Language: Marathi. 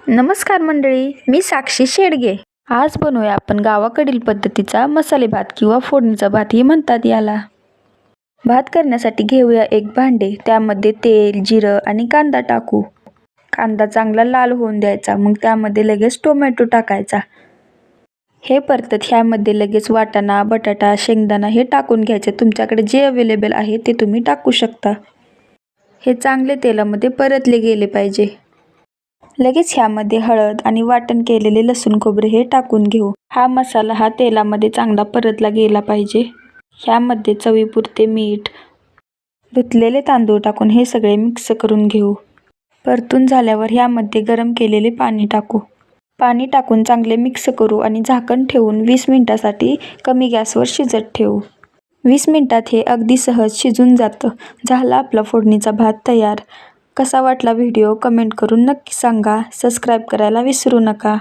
नमस्कार मंडळी, मी साक्षी शेडगे. आज बनवूया आपण गावाकडील पद्धतीचा मसाले भात किंवा फोडणीचा भातही म्हणतात याला. भात करण्यासाठी घेऊया एक भांडे. त्यामध्ये तेल, जिरं आणि कांदा टाकू. कांदा चांगला लाल होऊन द्यायचा. मग त्यामध्ये लगेच टोमॅटो टाकायचा. हे परतत ह्यामध्ये लगेच वाटाणा, बटाटा, शेंगदाणा हे टाकून घ्यायचे. तुमच्याकडे जे अवेलेबल आहे ते तुम्ही टाकू शकता. हे चांगले तेलामध्ये परतले गेले पाहिजे. लगेच ह्यामध्ये हळद आणि वाटण केलेले लसूण खोबरे हे टाकून घेऊ. हा मसाला तेलामध्ये चांगला परतला गेला पाहिजे. ह्यामध्ये चवीपुरते मीठ, धुतलेले तांदूळ टाकून हे सगळे मिक्स करून घेऊ. परतून झाल्यावर ह्यामध्ये गरम केलेले पाणी टाकू. पाणी टाकून चांगले मिक्स करू आणि झाकण ठेवून 20 मिनिटासाठी कमी गॅसवर शिजत ठेवू. 20 मिनिटात हे अगदी सहज शिजून जातं. झाला आपला फोडणीचा भात तयार. कसा वाटला व्हिडिओ कमेंट करून नक्की सांगा. सबस्क्राईब करायला विसरू नका.